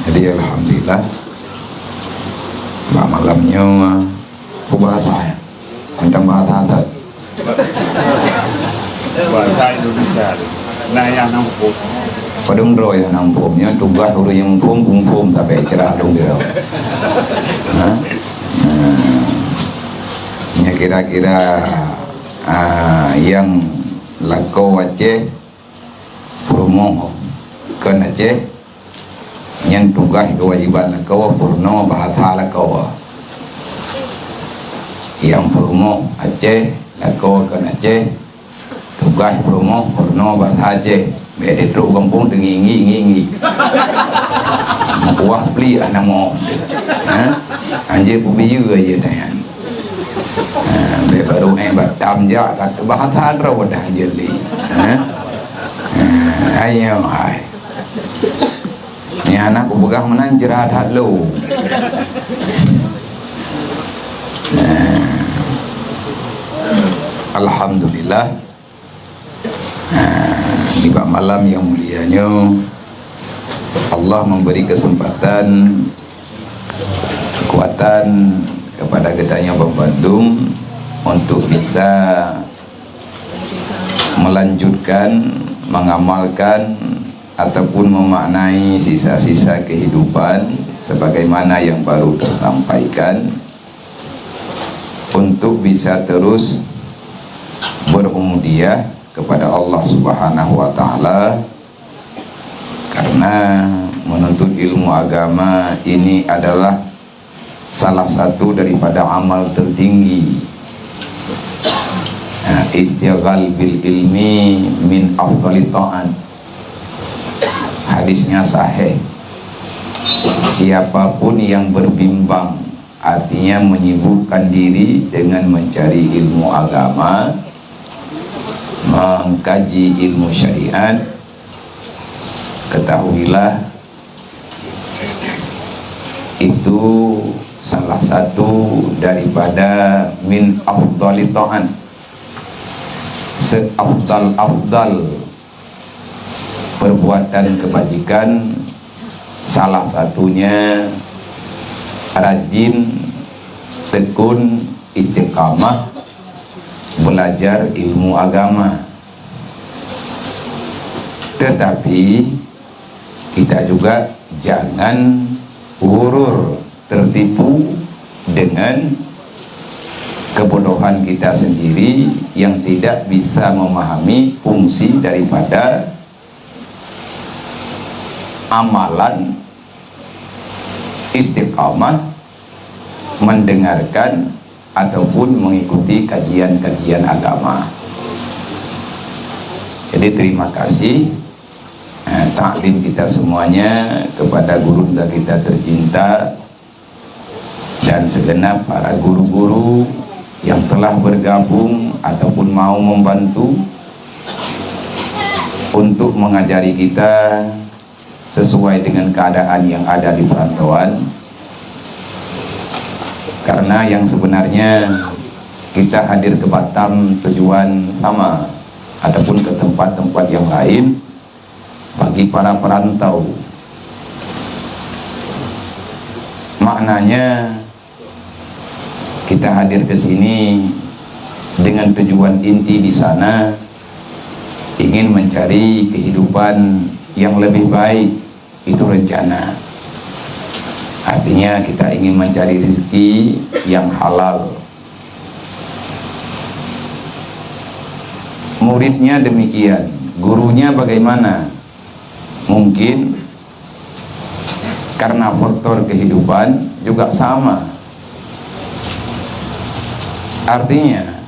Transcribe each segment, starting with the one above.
Jadi alhamdulillah malamnya apa ya tentang bahasa bahasa Indonesia. Nah yang nampung padung roy nampungnya tugas udah yang pum tapi cerah dong dia. Ya kira-kira yang laku Aceh promo kan Aceh yang tugas kewajiban laku purno bahasa laku yang promo Aceh laku kan Aceh tugas promo purno bahasa Aceh beda terus kampung dengi buah beli anak mau anjir bubiyu aja dayan baru batam ja kat bahasa ada wadah jeli ayo hai ni anak ku begah menan jerat hat lu alhamdulillah di malam yang mulianya Allah memberi kesempatan kekuatan kepada getahnya Bandung untuk bisa melanjutkan, mengamalkan ataupun memaknai sisa-sisa kehidupan sebagaimana yang baru tersampaikan untuk bisa terus berumudiah kepada Allah Subhanahu wa Ta'ala, karena menuntut ilmu agama ini adalah salah satu daripada amal tertinggi. Istighal bil ilmi min afdhalit ta'at. Hadisnya sahih. Siapapun yang berbimbang, artinya menyibukkan diri dengan mencari ilmu agama, mengkaji ilmu syariat, ketahuilah itu salah satu daripada min afdhalit ta'at, seafdal perbuatan kebajikan. Salah satunya rajin, tekun, istiqamah belajar ilmu agama. Tetapi kita juga jangan hurur tertipu dengan kebodohan kita sendiri yang tidak bisa memahami fungsi daripada amalan istiqamah mendengarkan ataupun mengikuti kajian-kajian agama. Jadi terima kasih taklim kita semuanya kepada guru kita tercinta dan segenap para guru-guru yang telah bergabung ataupun mau membantu untuk mengajari kita sesuai dengan keadaan yang ada di perantauan. Karena yang sebenarnya kita hadir ke Batam tujuan sama ataupun ke tempat-tempat yang lain bagi para perantau. Maknanya kita hadir ke sini dengan tujuan inti di sana ingin mencari kehidupan yang lebih baik, itu rencana. Artinya kita ingin mencari rezeki yang halal. Muridnya demikian, gurunya bagaimana? Mungkin karena faktor kehidupan juga sama. Artinya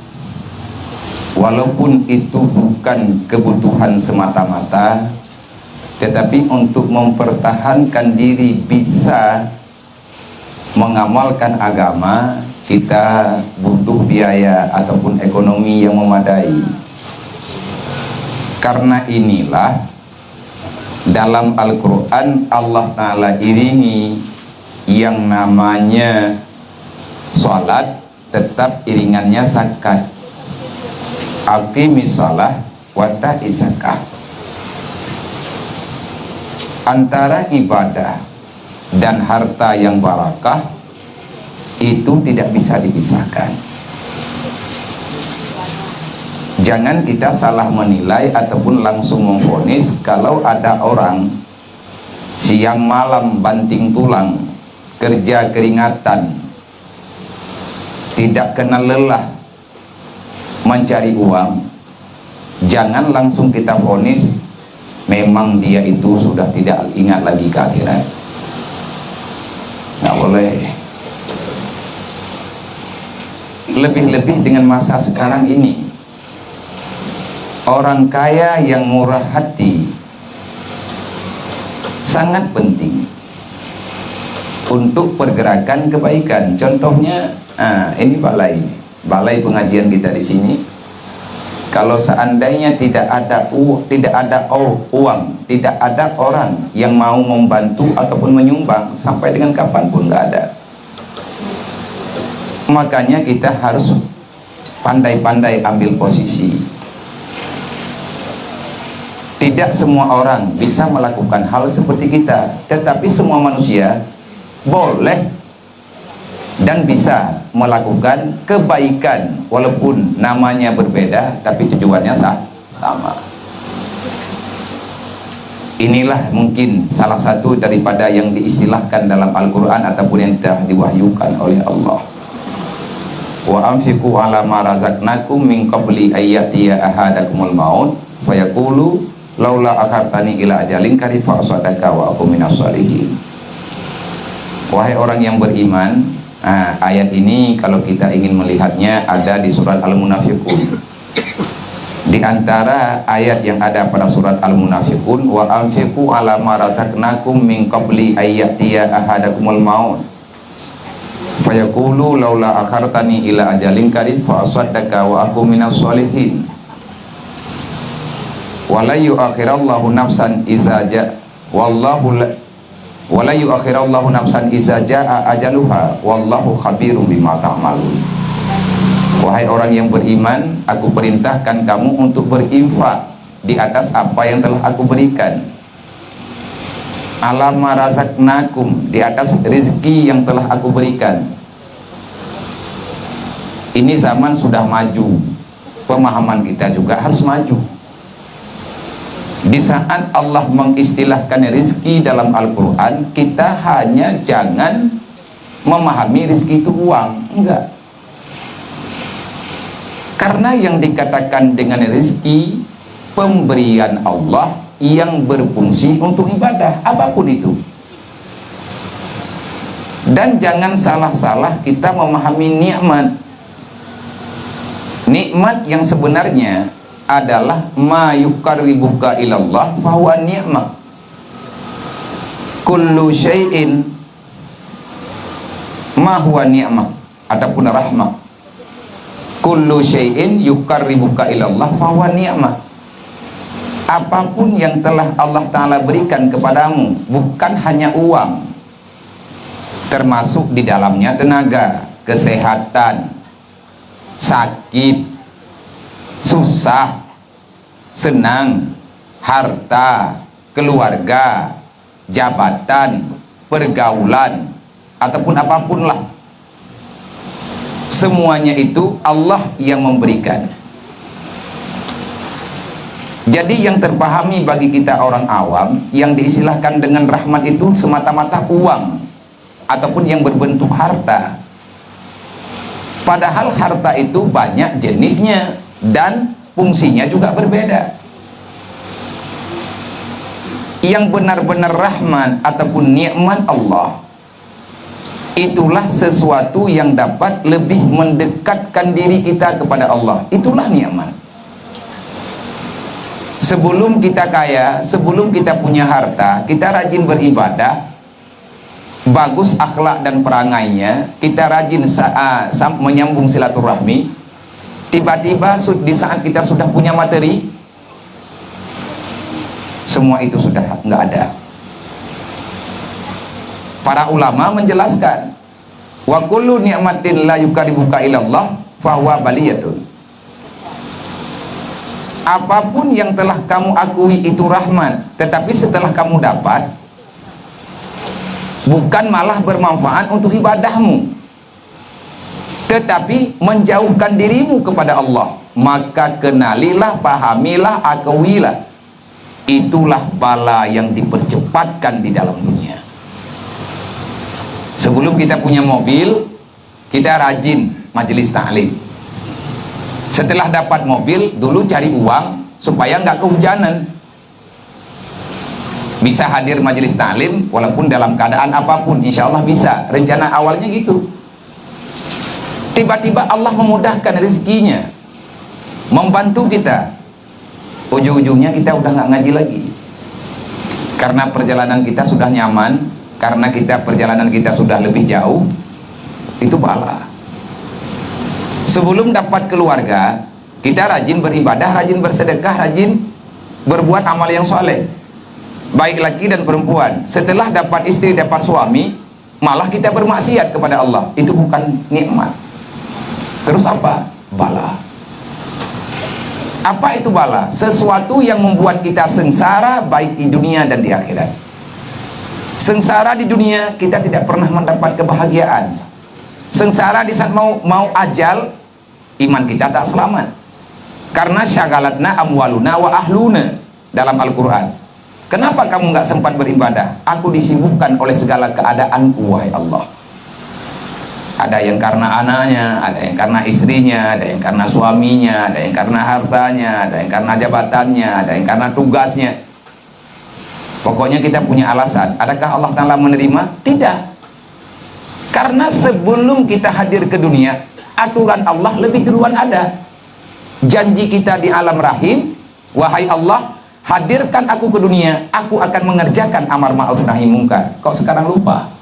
walaupun itu bukan kebutuhan semata-mata, tetapi untuk mempertahankan diri bisa mengamalkan agama, kita butuh biaya ataupun ekonomi yang memadai. Karena inilah dalam Al-Quran Allah Ta'ala iringi yang namanya sholat, tetap iringannya zakat. Aqimis shalah wa ta'is zakah. Antara ibadah dan harta yang barakah itu tidak bisa dipisahkan. Jangan kita salah menilai ataupun langsung memvonis kalau ada orang siang malam banting tulang, kerja keringatan, tidak kenal lelah mencari uang, jangan langsung kita vonis memang dia itu sudah tidak ingat lagi ke akhirat. Nggak boleh. Lebih-lebih dengan masa sekarang ini, orang kaya yang murah hati sangat penting untuk pergerakan kebaikan. Contohnya, ini balai pengajian kita di sini. Kalau seandainya tidak ada uang, tidak ada orang yang mau membantu ataupun menyumbang, sampai dengan kapanpun nggak ada. Makanya kita harus pandai-pandai ambil posisi. Tidak semua orang bisa melakukan hal seperti kita, tetapi semua manusia boleh dan bisa melakukan kebaikan walaupun namanya berbeda tapi tujuannya sama. Inilah mungkin salah satu daripada yang diistilahkan dalam Al-Quran ataupun yang telah diwahyukan oleh Allah. Wa anfiqu ala ma razaqnakum min qabli ayyatiya ahadakumul maut fayaqulu laula akhartani ila ajalin qarib fa asadaka wa aku minas shalihin. Wahai orang yang beriman, ayat ini kalau kita ingin melihatnya ada di surat Al-Munafiqun. Di antara ayat yang ada pada surat Al-Munafiqun, wa anfiqu ala ma razaqnakum min qabli ayyatiya ahadakumul maut fayaqulu laula akhartani ila ajalin qarib fa asaddaka wa aku minas shalihin. Wala yu'akhirallahu nafsan iza ja'a wala yu'akhirallahu nafsan iza ja'a ajaluha wallahu khabirum bima ta'malun. Wahai orang yang beriman, aku perintahkan kamu untuk berinfak di atas apa yang telah aku berikan. Alam razaqnakum, di atas rezeki yang telah aku berikan. Ini zaman sudah maju, pemahaman kita juga harus maju. Di saat Allah mengistilahkan rezeki dalam Al-Quran, kita hanya jangan memahami rezeki itu uang, enggak. Karena yang dikatakan dengan rezeki, pemberian Allah yang berfungsi untuk ibadah, apapun itu. Dan jangan salah-salah kita memahami nikmat. Nikmat yang sebenarnya adalah ma yuqarribuka ilallah fahuwa ni'mah. Kullu syai'in ma huwa ni'mah ataupun rahmah. Kullu syai'in yuqarribuka ilallah fahuwa ni'mah. Apapun yang telah Allah Ta'ala berikan kepadamu, bukan hanya uang, termasuk di dalamnya tenaga, kesehatan, sakit, susah, senang, harta, keluarga, jabatan, pergaulan, ataupun apapun lah, semuanya itu Allah yang memberikan. Jadi yang terpahami bagi kita orang awam, yang diistilahkan dengan rahmat itu semata-mata uang ataupun yang berbentuk harta. Padahal harta itu banyak jenisnya dan fungsinya juga berbeda. Yang benar-benar rahmat ataupun nikmat Allah, itulah sesuatu yang dapat lebih mendekatkan diri kita kepada Allah. Itulah nikmat. Sebelum kita kaya, sebelum kita punya harta, kita rajin beribadah, bagus akhlak dan perangainya, kita rajin menyambung silaturahmi. Tiba-tiba di saat kita sudah punya materi, semua itu sudah nggak ada. Para ulama menjelaskan, wa kullu ni'matin la yuqarribuka ilallah fahuwa baliyatun. Apapun yang telah kamu akui itu rahmat, tetapi setelah kamu dapat, bukan malah bermanfaat untuk ibadahmu, tetapi menjauhkan dirimu kepada Allah. Maka kenalilah, pahamilah, akawilah, itulah bala yang dipercepatkan di dalam dunia. Sebelum kita punya mobil, kita rajin majelis taklim. Setelah dapat mobil, dulu cari uang supaya nggak kehujanan, bisa hadir majelis taklim walaupun dalam keadaan apapun, insya Allah bisa. Rencana awalnya gitu. Tiba-tiba Allah memudahkan rezekinya, membantu kita. Ujung-ujungnya kita udah nggak ngaji lagi, karena perjalanan kita sudah nyaman, karena perjalanan kita sudah lebih jauh. Itu bala. Sebelum dapat keluarga, kita rajin beribadah, rajin bersedekah, rajin berbuat amal yang soleh, baik laki dan perempuan. Setelah dapat istri, dapat suami, malah kita bermaksiat kepada Allah. Itu bukan nikmat. Terus apa? Bala. Apa itu bala? Sesuatu yang membuat kita sengsara baik di dunia dan di akhirat. Sengsara di dunia, kita tidak pernah mendapat kebahagiaan. Sengsara di saat mau ajal, iman kita tak selamat. Karena syagalatna amwaluna wa ahluna dalam Al-Quran. Kenapa kamu nggak sempat beribadah? Aku disibukkan oleh segala keadaanku, wahai Allah. Ada yang karena anaknya, ada yang karena istrinya, ada yang karena suaminya, ada yang karena hartanya, ada yang karena jabatannya, ada yang karena tugasnya. Pokoknya kita punya alasan. Adakah Allah Ta'ala menerima? Tidak. Karena sebelum kita hadir ke dunia, aturan Allah lebih duluan ada. Janji kita di alam rahim, wahai Allah, hadirkan aku ke dunia, aku akan mengerjakan amar ma'ruf nahi mungkar. Kok sekarang lupa?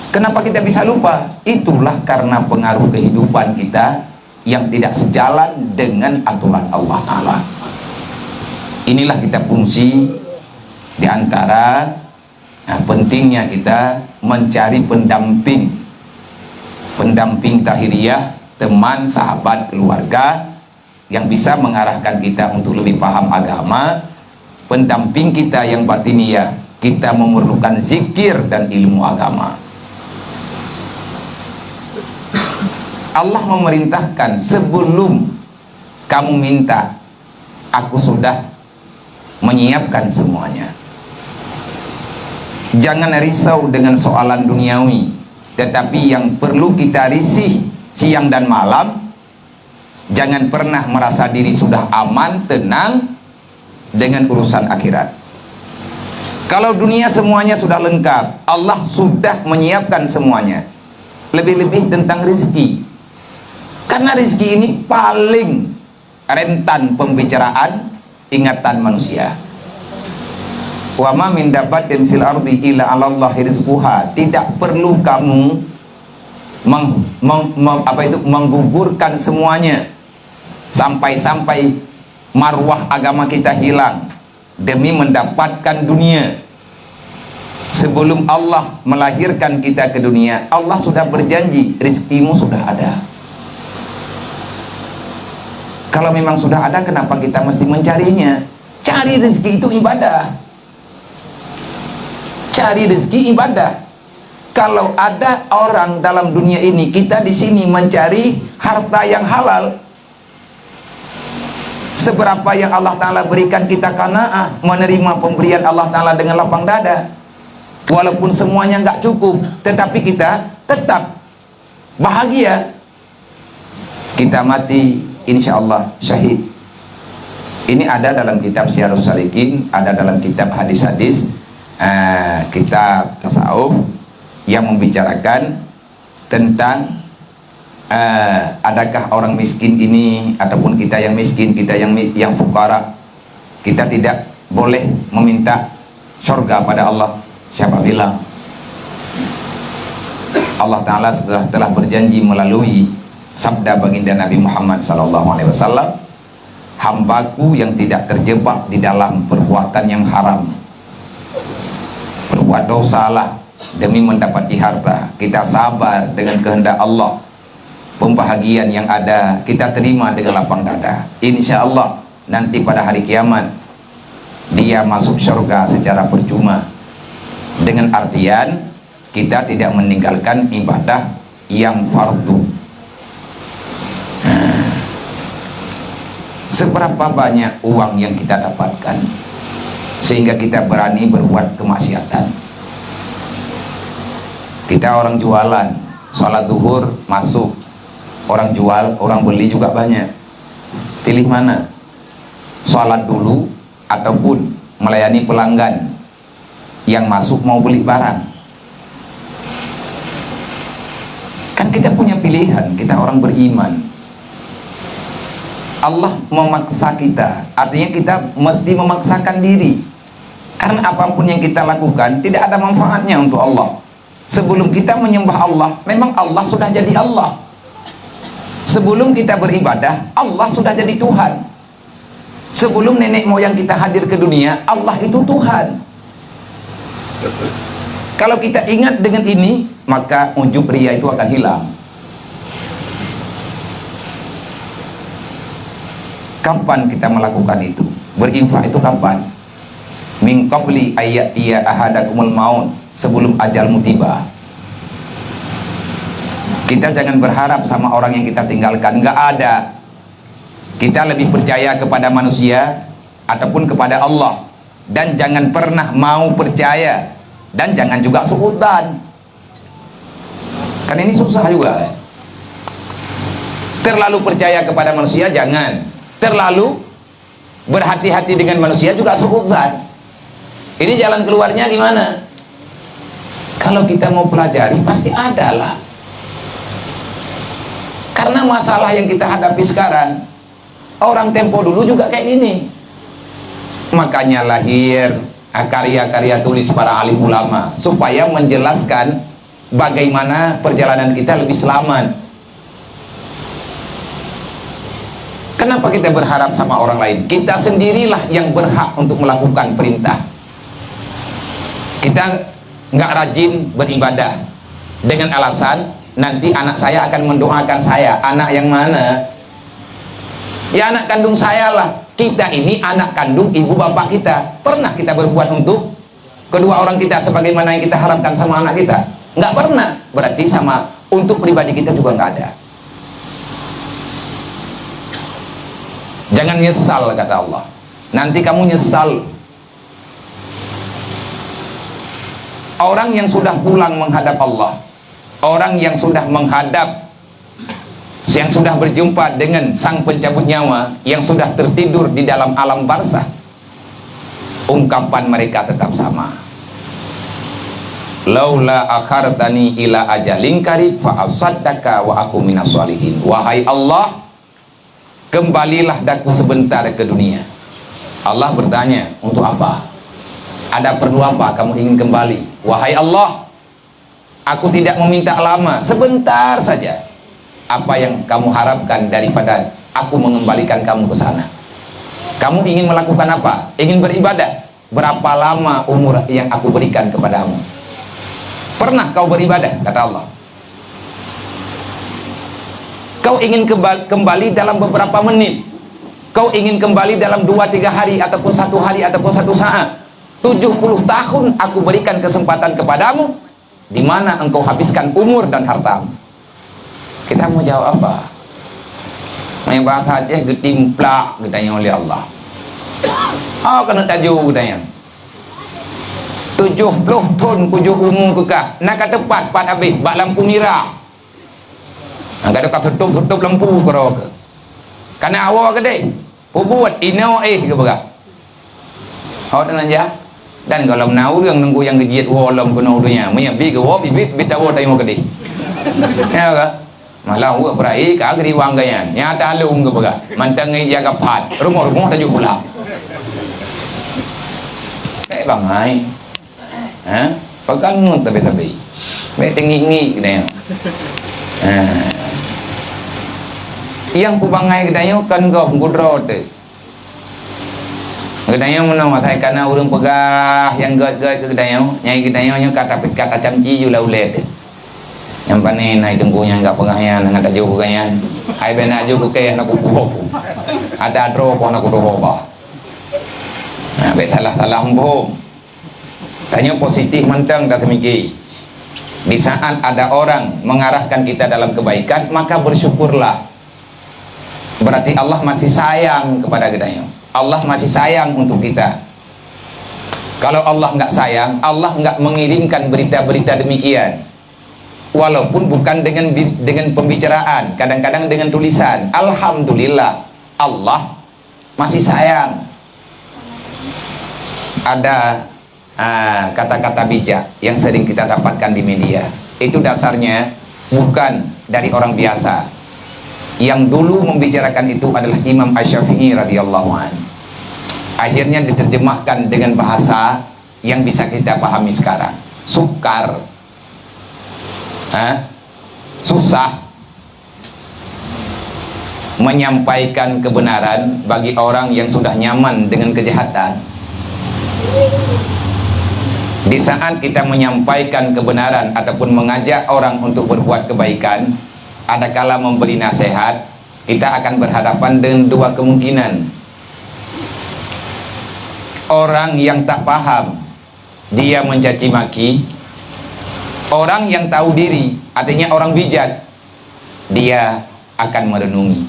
Kenapa kita bisa lupa? Itulah karena pengaruh kehidupan kita yang tidak sejalan dengan aturan Allah Ta'ala. Inilah kita fungsi di antara pentingnya kita mencari pendamping tahiriah, teman, sahabat, keluarga yang bisa mengarahkan kita untuk lebih paham agama. Pendamping kita yang batiniah, kita memerlukan zikir dan ilmu agama. Allah memerintahkan, sebelum kamu minta, aku sudah menyiapkan semuanya. Jangan risau dengan soalan duniawi, tetapi yang perlu kita risih siang dan malam, jangan pernah merasa diri sudah aman, tenang dengan urusan akhirat. Kalau dunia semuanya sudah lengkap, Allah sudah menyiapkan semuanya. Lebih-lebih tentang rezeki, karena rezeki ini paling rentan pembicaraan ingatan manusia. Wa ma min dabbatin fil ardi illa 'alallahi rizquha. Tidak perlu kamu menggugurkan semuanya sampai-sampai marwah agama kita hilang demi mendapatkan dunia. Sebelum Allah melahirkan kita ke dunia, Allah sudah berjanji, rezekimu sudah ada. Kalau memang sudah ada, kenapa kita mesti mencarinya? Cari rezeki itu ibadah. Cari rezeki ibadah. Kalau ada orang dalam dunia ini, kita di sini mencari harta yang halal. Seberapa yang Allah Ta'ala berikan kita qanaah, menerima pemberian Allah Ta'ala dengan lapang dada. Walaupun semuanya nggak cukup, tetapi kita tetap bahagia. Kita mati, insya Allah syahid. Ini ada dalam kitab Syiarus Salikin, ada dalam kitab hadis-hadis, kitab tasawuf yang membicarakan tentang adakah orang miskin ini ataupun kita yang miskin, kita yang fukara, kita tidak boleh meminta surga pada Allah. Siapa bilang? Allah Ta'ala telah berjanji melalui sabda baginda Nabi Muhammad SAW, hambaku yang tidak terjebak di dalam perbuatan yang haram, berbuat dosalah demi mendapati harta, kita sabar dengan kehendak Allah, pembahagian yang ada kita terima dengan lapang dada. Insya Allah nanti pada hari kiamat dia masuk surga secara percuma. dengan artian kita tidak meninggalkan ibadah yang fardu. Seberapa banyak uang yang kita dapatkan sehingga kita berani berbuat kemaksiatan? Kita orang jualan, sholat zuhur masuk, orang jual, orang beli juga banyak. Pilih mana? Sholat dulu ataupun melayani pelanggan yang masuk mau beli barang? Kan kita punya pilihan, kita orang beriman. Allah memaksa kita, artinya kita mesti memaksakan diri, karena apapun yang kita lakukan tidak ada manfaatnya untuk Allah. Sebelum kita menyembah Allah, memang Allah sudah jadi Allah. Sebelum kita beribadah, Allah sudah jadi Tuhan. Sebelum nenek moyang kita hadir ke dunia, Allah itu Tuhan. Kalau kita ingat dengan ini, maka ujub ria itu akan hilang. Kapan kita melakukan itu? Berinfak itu kapan? Min qabli ayyatiya ahadakumul maut, sebelum ajalmu tiba. Kita jangan berharap sama orang yang kita tinggalkan, nggak ada. Kita lebih percaya kepada manusia ataupun kepada Allah, dan jangan pernah mau percaya, dan jangan juga suudzon. Kan ini susah juga. Terlalu percaya kepada manusia jangan, terlalu berhati-hati dengan manusia juga suudzon. Ini jalan keluarnya gimana? Kalau kita mau pelajari pasti ada lah. Karena masalah yang kita hadapi sekarang, orang tempo dulu juga kayak gini. Makanya lahir karya-karya tulis para alim ulama, supaya menjelaskan bagaimana perjalanan kita lebih selamat. Kenapa kita berharap sama orang lain? Kita sendirilah yang berhak untuk melakukan perintah. Kita nggak rajin beribadah dengan alasan nanti anak saya akan mendoakan saya. Anak yang mana? Ya anak kandung saya lah. Kita ini anak kandung ibu bapak kita. Pernah kita berbuat untuk kedua orang kita sebagaimana yang kita harapkan sama anak kita? Nggak pernah. Berarti sama untuk pribadi kita juga nggak ada. Jangan nyesal, kata Allah. Nanti kamu nyesal. Orang yang sudah pulang menghadap Allah, orang yang sudah menghadap, yang sudah berjumpa dengan sang pencabut nyawa, yang sudah tertidur di dalam alam barzah, ungkapan mereka tetap sama. Laula akhartani ila ajalin qarib fa asaddaka wa aku minas sholihin. Wahai Allah, kembalilah daku sebentar ke dunia. Allah bertanya, untuk apa? Ada perlu apa kamu ingin kembali? Wahai Allah, aku tidak meminta lama, sebentar saja. Apa yang kamu harapkan daripada aku mengembalikan kamu ke sana? Kamu ingin melakukan apa? Ingin beribadah? Berapa lama umur yang aku berikan kepadamu? Pernah kau beribadah? Kata Allah. Kau ingin kembali dalam beberapa menit? Kau ingin kembali dalam 2-3 hari ataupun 1 hari ataupun 1 saat? 70 tahun aku berikan kesempatan kepadamu, di mana engkau habiskan umur dan hartamu. Kita mau jawab apa? Main bahasa aja getimplak gedanya oleh Allah. Kena tajuk gedanya 70 tahun kujuk umum kekah. Nak kata tepat habis bak lampu merah. Nak kata tutup lampu kerok. Karena awak kedai buat ino ke berah. Awak tenang aja. Dan kalau menau yang nunggu yang gejiat walam kena udunya, menyabi ke wah bibit bitawo tayo mo kedai. Ya ka? Malah wa berai ka gri wang gayan. Nyata alum ke berah. Mantangi jaga pat. Rumah-rumah tajuk pula. Bang ai. Pegang tabi-tabi. Baik tengi-ngi kedai. Yang kubangai kedai kan kau ngudro tu. Kedai mana matai kana urang pegah yang gad-gad ke kedai nyai kedai nya kata camci ju laulet. Yang pane nai tengkunya enggak pengayan dengan tajuk kayan. Ai bena ju ke kaya nak kupo. Ada dro po nak kupo ba. Nah, betalah-talah hum. Tanya positif mentang kata Miki. Di saat ada orang mengarahkan kita dalam kebaikan, maka bersyukurlah. Berarti Allah masih sayang kepada kita. Allah masih sayang untuk kita. Kalau Allah nggak sayang, Allah nggak mengirimkan berita-berita demikian. Walaupun bukan dengan pembicaraan, kadang-kadang dengan tulisan. Alhamdulillah, Allah masih sayang. Ada kata-kata bijak yang sering kita dapatkan di media. Itu dasarnya bukan dari orang biasa. Yang dulu membicarakan itu adalah Imam Asy-Syafi'i radhiyallahu anhu. Akhirnya diterjemahkan dengan bahasa yang bisa kita pahami sekarang. Sukar, susah menyampaikan kebenaran bagi orang yang sudah nyaman dengan kejahatan. Di saat kita menyampaikan kebenaran ataupun mengajak orang untuk berbuat kebaikan, ada kala memberi nasihat, kita akan berhadapan dengan dua kemungkinan. Orang yang tak paham, dia mencaci maki. Orang yang tahu diri, artinya orang bijak, dia akan merenungi.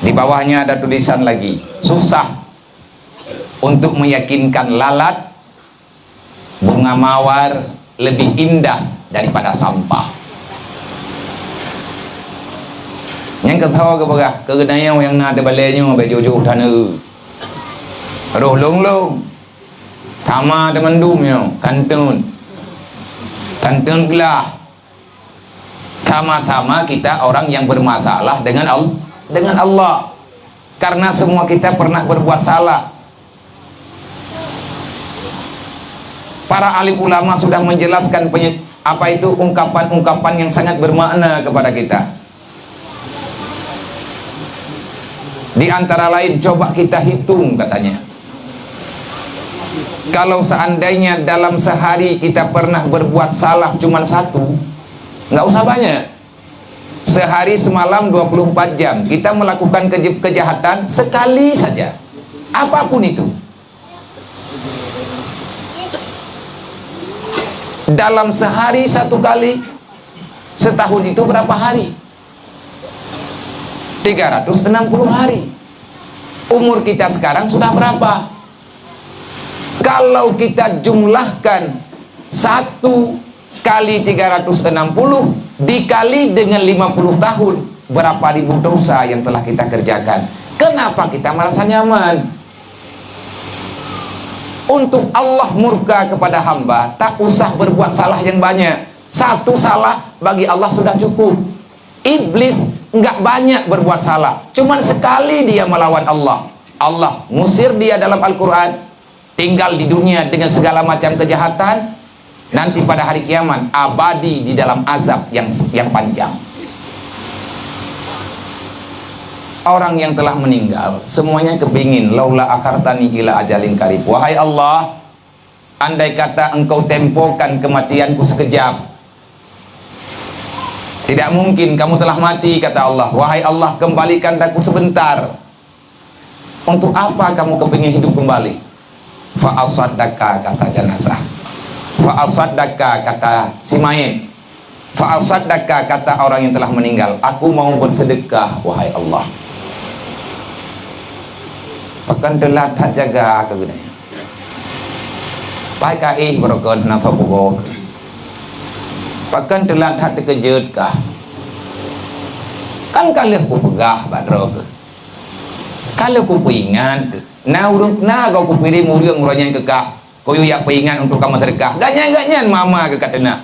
Di bawahnya ada tulisan lagi, susah untuk meyakinkan lalat bunga mawar lebih indah daripada sampah. Yang ketawa ke bagah kegenayang yang ada balaynya bejojo tanah roh long tama demandumnya kantun gelah. Sama-sama kita orang yang bermasalah dengan Allah, karena semua kita pernah berbuat salah. Para alim ulama sudah menjelaskan apa itu ungkapan-ungkapan yang sangat bermakna kepada kita. Di antara lain, coba kita hitung katanya. Kalau seandainya dalam sehari kita pernah berbuat salah cuma satu, nggak usah banyak. Sehari semalam 24 jam kita melakukan kejahatan sekali saja, apapun itu. Dalam sehari satu kali, setahun itu berapa hari? 360 hari. Umur kita sekarang sudah berapa? Kalau kita jumlahkan 1 kali 360 dikali dengan 50 tahun, berapa ribu dosa yang telah kita kerjakan? Kenapa kita merasa nyaman? Untuk Allah murka kepada hamba, tak usah berbuat salah yang banyak. Satu salah bagi Allah sudah cukup. Iblis nggak banyak berbuat salah, cuman sekali dia melawan Allah, Allah ngusir dia dalam Al-Quran, tinggal di dunia dengan segala macam kejahatan. Nanti pada hari kiamat abadi di dalam azab yang panjang. Orang yang telah meninggal semuanya kepingin laula akhartani ila ajalin qarib. Wahai Allah, andai kata engkau tempokan kematianku sekejap, tidak mungkin kamu telah mati, kata Allah. Wahai Allah, kembalikan aku sebentar. Untuk apa kamu kepingin hidup kembali? Fa'asaddaka, kata jenazah. Fa'asaddaka, kata si mayit. Fa'asaddaka, kata orang yang telah meninggal. Aku mau bersedekah, wahai Allah. Pakan telah tak jaga kegunanya. Pai kai berokon nafa bugok. Pakan telah tak terkejut kah? Kan kalian ku pegah badro ke. Kalau ku peingat ke. Na kau ku pilih muriang urangnya ke kah. Kau yak peingat untuk kamu sedekah. Ganyan mama ke katena.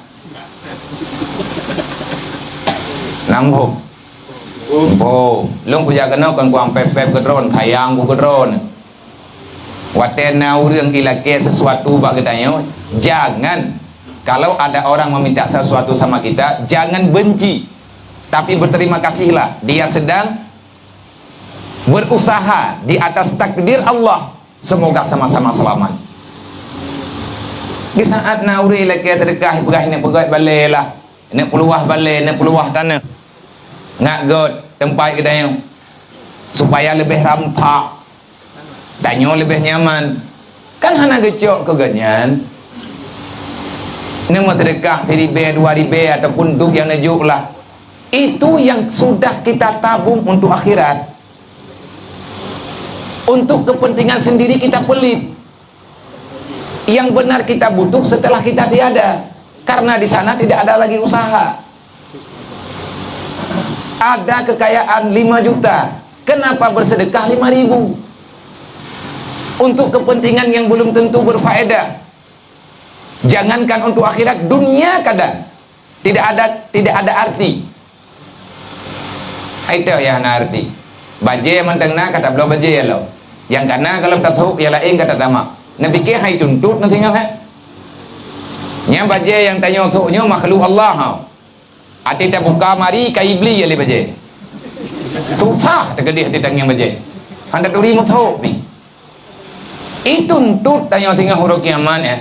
Nambung. Oh, long puja kena kan kuang pep gedron, kayang ku gedron. Watena urang ilake sesuatu bagi tanya, jangan kalau ada orang meminta sesuatu sama kita, jangan benci, tapi berterima kasihlah. Dia sedang berusaha di atas takdir Allah. Semoga sama-sama selamat. Di saat nauri ilake terkah pegah ini pegah balela, ini peluah bale, ini peluah tanah. Ngak god tempat kita supaya lebih rampak, danyo lebih nyaman. Kan hana gecok ke ganyan. Nama sedekah 1,000, 2,000 ataupun duk yang najuk lah. Itu yang sudah kita tabung untuk akhirat. Untuk kepentingan sendiri kita pelit. Yang benar kita butuh setelah kita tiada. Karena di sana tidak ada lagi usaha. Ada kekayaan 5 juta. Kenapa bersedekah 5.000? Untuk kepentingan yang belum tentu berfaedah. Jangankan untuk akhirat, dunia kadang tidak ada arti. Itu ya na arti. Baje mentengna kata belum baje ya lo. Yang kana kalau tak tahu ya lain kata tamak. Nabi ke hai tuntut nanti ngah. Nya baje yang tanya soknya makhluk Allah ha. Ati tak buka mari ka iblis ya le baje. Susah tergedih di tang yang baje. Anda turi mo tahu ni. Itu tuntut tanya tinggal huruf kiaman ya.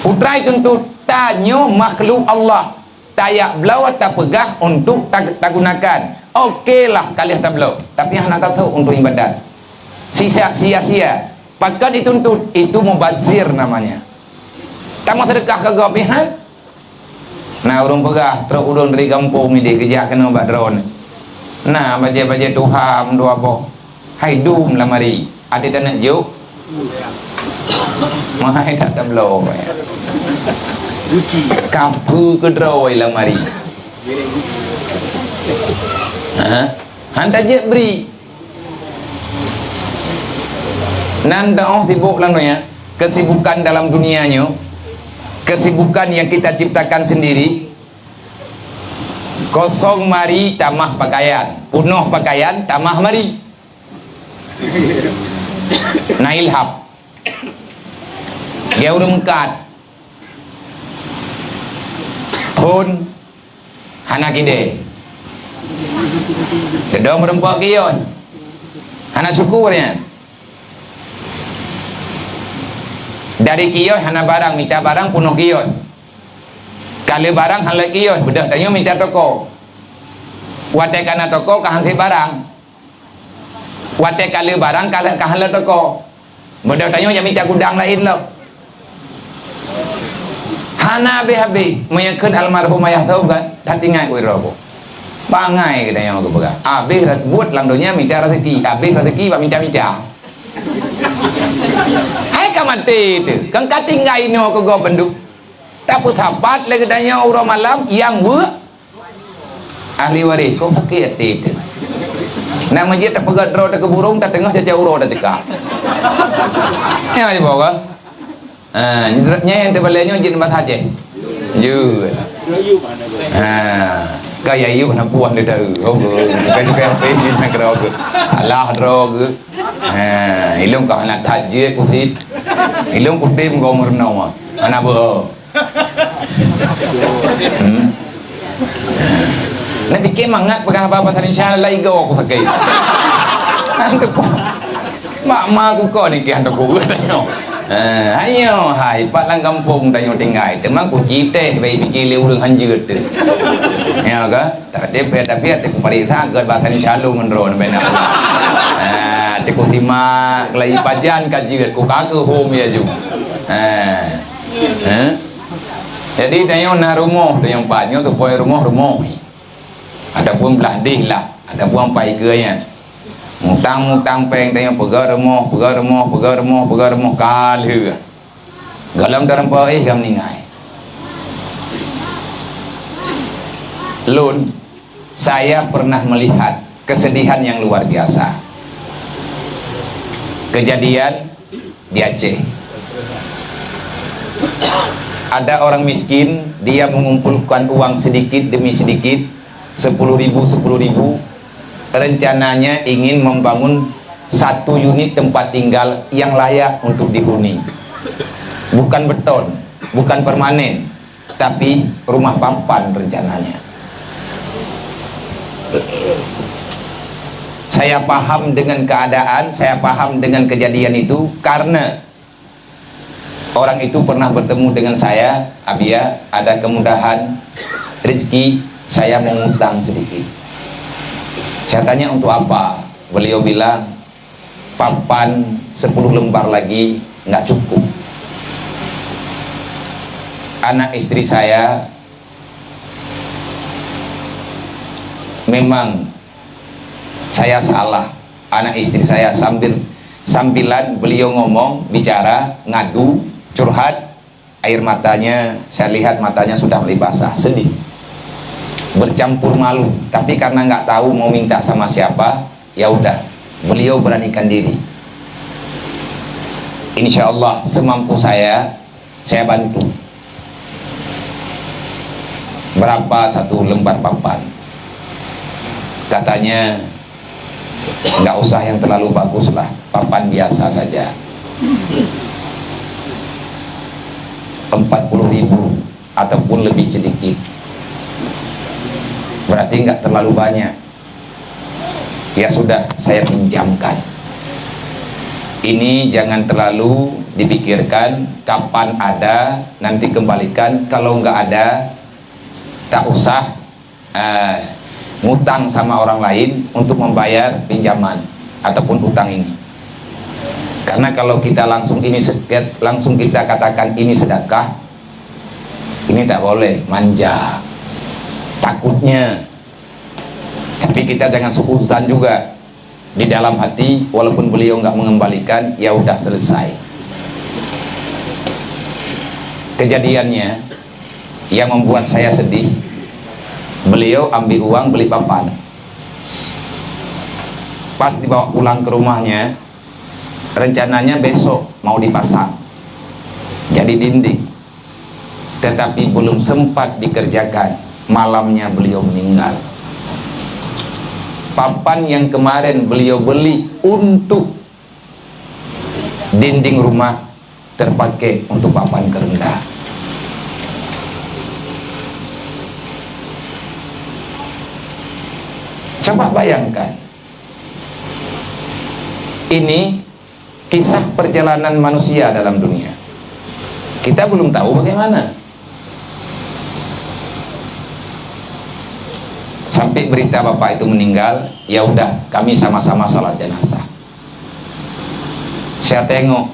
Utrai tuntut tanya makhluk Allah. Tayak belau tak pegah untuk tak gunakan. Okeylah kalian tak belau. Tapi yang nak tahu untuk ibadat. Sia-sia. Pakat dituntut itu mubazir namanya. Tak mau sedekah ke gobihan. Nah urung pegah terus urung dari kampung ni dia kerja kena buat drone. Nah baca-baca Tuhan dua boh. Hai dum lah mari. Ada tak nak juk? Mahai tak belau. Kapu ke droi lah mari. Hantar je beri. Nanda sibuk lang ya. Kesibukan dalam dunianya, kesibukan yang kita ciptakan sendiri. Kosong mari tamah pakaian, penuh pakaian tamah mari. Nailhab. Dia urungkat. Pun hana kide. Kedua merempak kion. Hana syukurnya. Dari kios hana barang, minta barang penuh kios. Kalau barang halak kios, bedah tanya minta toko. Wate kana toko kahanti barang. Wate kalau barang kahanti toko. Bedah tanya yang minta gudang lain lah. Hana habis meyakin almarhum ayah tahu kan? Hati ngai kue robo. Bangai kita yang aku pegang. Habis buat langdonya minta rezeki. Habis rezeki pak minta. Hai kamati itu. Kang kati ngai no ke go benduk. Tak putapat lagi tanya orang malam yang ahli waris kau pakai itu. Nama dia tak pegat draw tak keburung tak tengah saja uro tak cekak. Ya aja bawa. Yang terbaliknya jadi tempat haji. Ju. Kaya yuk nak puan dia tahu. Oh, kaya pergi nak drog. Alah drog. Ilung kau nak haji kusit. Ilung kutim kau mernau. Anak ber. Nak fikir mangat pegang apa-apa tadi insya-Allah igo aku sakai. Antuk. Mak aku kau ni kian tak aku tanya. Ayo hai patlang kampung tanya tinggal teman ku cite bayi fikir urang hanjut tu. Ya ke? Tapi aku parita ke bahasa Shalom menron benar. Aku simak lagi pajan kaji ku kaku home ya ju. Jadi tanya na rumah tu yang panyo tu poi rumah. Ada pun belah dih lah, ada pun pai ke Mutang peng tanya pegar rumah kali. Galam dalam pai gam ningai. Lun, saya pernah melihat kesedihan yang luar biasa. Kejadian di Aceh. Ada orang miskin, dia mengumpulkan uang sedikit demi sedikit, 10.000. Rencananya ingin membangun satu unit tempat tinggal yang layak untuk dihuni. Bukan beton, bukan permanen, tapi rumah papan rencananya. Saya paham dengan keadaan, saya paham dengan kejadian itu karena orang itu pernah bertemu dengan saya. Abia, ada kemudahan rezeki, saya mengutang sedikit. Saya tanya untuk apa? Beliau bilang papan 10 lembar lagi nggak cukup. Anak istri saya memang saya salah. Anak istri saya sambilan beliau ngomong, bicara, ngadu, curhat, air matanya saya lihat matanya sudah mulai basah, sedih, bercampur malu. Tapi karena nggak tahu mau minta sama siapa, ya udah beliau beranikan diri. Insya Allah semampu saya bantu. Berapa satu lembar papan? Katanya nggak usah yang terlalu bagus lah, papan biasa saja. 40.000 ataupun lebih sedikit. Berarti nggak terlalu banyak. Ya sudah, saya pinjamkan. Ini jangan terlalu dipikirkan, kapan ada nanti kembalikan. Kalau nggak ada, tak usah ngutang sama orang lain untuk membayar pinjaman ataupun utang ini. Karena kalau kita langsung kita katakan ini sedekah, ini tak boleh, manja, takutnya. Tapi kita jangan suuzan juga di dalam hati, walaupun beliau nggak mengembalikan, ya udah selesai. Kejadiannya yang membuat saya sedih, beliau ambil uang beli papan. Pas dibawa pulang ke rumahnya, rencananya besok mau dipasang jadi dinding, tetapi belum sempat dikerjakan, malamnya beliau meninggal. Papan yang kemarin beliau beli untuk dinding rumah terpakai untuk papan kerenda. Coba bayangkan, ini kisah perjalanan manusia dalam dunia. Kita belum tahu bagaimana. Sampai berita bapak itu meninggal, ya udah kami sama-sama salat jenazah. Saya tengok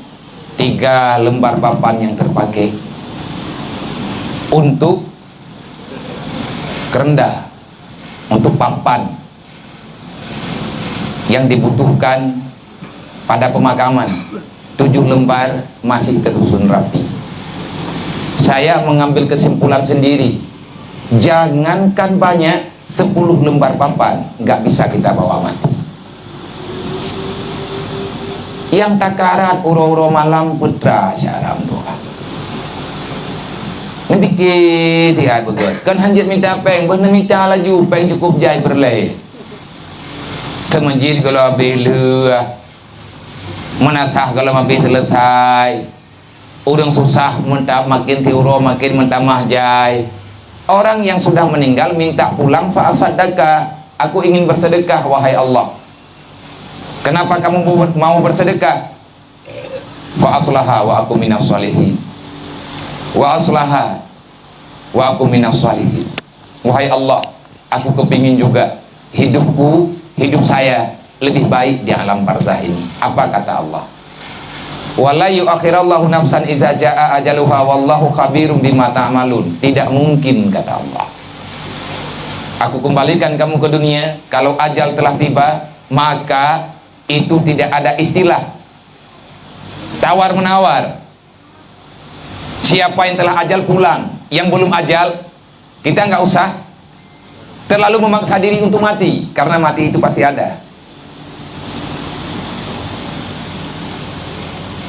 3 lembar papan yang terpakai untuk kerenda, untuk papan yang dibutuhkan pada pemakaman. 7 lembar masih tersusun rapi. Saya mengambil kesimpulan sendiri, jangankan banyak, 10 lembar papan nggak bisa kita bawa mati. Yang takaran uro-uro malam putra syaram doa. Ngebikit ya betul. Kan hanjit minta peng, bener minta laju peng cukup jai berleh. Temanjit kalau bela, menatah kalau mabih selesai. Orang susah mentah makin tiuro makin mentah jai. Orang yang sudah meninggal minta pulang fa'asadaka, aku ingin bersedekah wahai Allah. Kenapa kamu mau bersedekah? Fa'aslaha wa aku minas salihin. Wa aslaha wa aku minas salihin. Wahai Allah, aku kepingin juga hidup saya lebih baik di alam barzah ini. Apa kata Allah? Wala yu'akhirallahu nafsan iza ja'a ajaluha wallahu khabirum bima ta'malun. Tidak mungkin kata Allah, aku kembalikan kamu ke dunia kalau ajal telah tiba, maka itu tidak ada istilah tawar menawar. Siapa yang telah ajal pulang, yang belum ajal kita nggak usah terlalu memaksa diri untuk mati, karena mati itu pasti ada.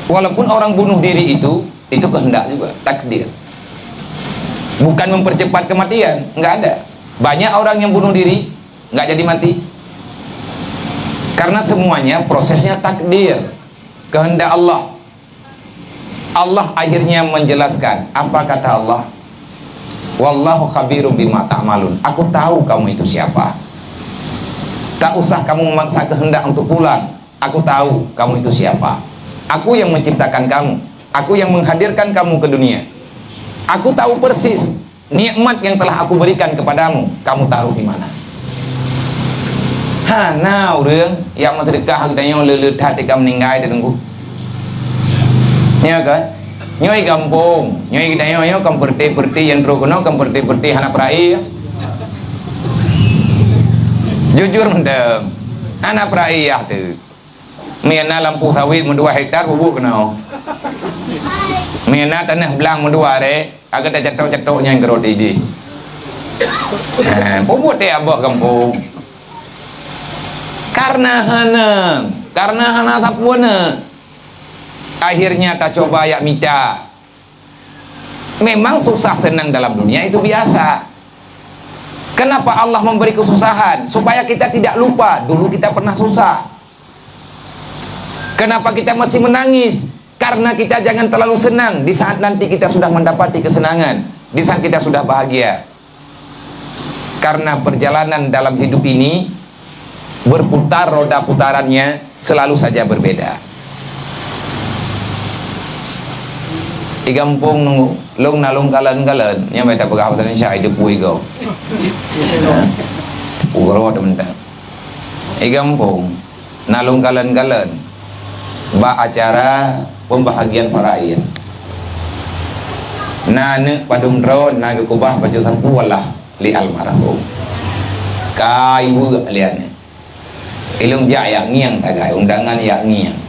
Walaupun orang bunuh diri itu kehendak juga, takdir. Bukan mempercepat kematian, nggak ada. Banyak orang yang bunuh diri nggak jadi mati, karena semuanya prosesnya takdir, kehendak Allah. Allah akhirnya menjelaskan, apa kata Allah? Wallahu khabirum bima ta'malun. Aku tahu kamu itu siapa. Tak usah kamu memaksa kehendak untuk pulang. Aku tahu kamu itu siapa. Aku yang menciptakan kamu, aku yang menghadirkan kamu ke dunia. Aku tahu persis nikmat yang telah aku berikan kepadamu, kamu taruh di mana. Nauរឿងyang sedekah katanya lele ketika meninggal dan tunggu. Ya kan? Nyoi kampung, nyoi katanya yo kamperti-perti yang rokono kamperti-perti anak perai. Jujur mendem. Anak perai ya tu. Miana lampu sawit 2 hektar bubuk kena. Miana tanah belang 2 are, agak dah cetok-cetoknya yang kerot ini. Bubuk dia abah kampung. Karena hana tapuana. Akhirnya tak coba ayak minta. Memang susah senang dalam dunia itu biasa. Kenapa Allah memberi kesusahan? Supaya kita tidak lupa dulu kita pernah susah. Kenapa kita masih menangis? Karena kita jangan terlalu senang di saat nanti kita sudah mendapati kesenangan, di saat kita sudah bahagia. Karena perjalanan dalam hidup ini berputar, roda putarannya selalu saja berbeda. Di kampung long nalung kalen yang mereka pegawai Indonesia hidup pui kau. Uro teman-teman. Di kampung nalung kalen ba acara pembahagian faraid. Nane padum ro naga kubah baju sapu walah li almarhum. Kai wu liane. Ilung jak yang ngiang tagai undangan yang ngiang.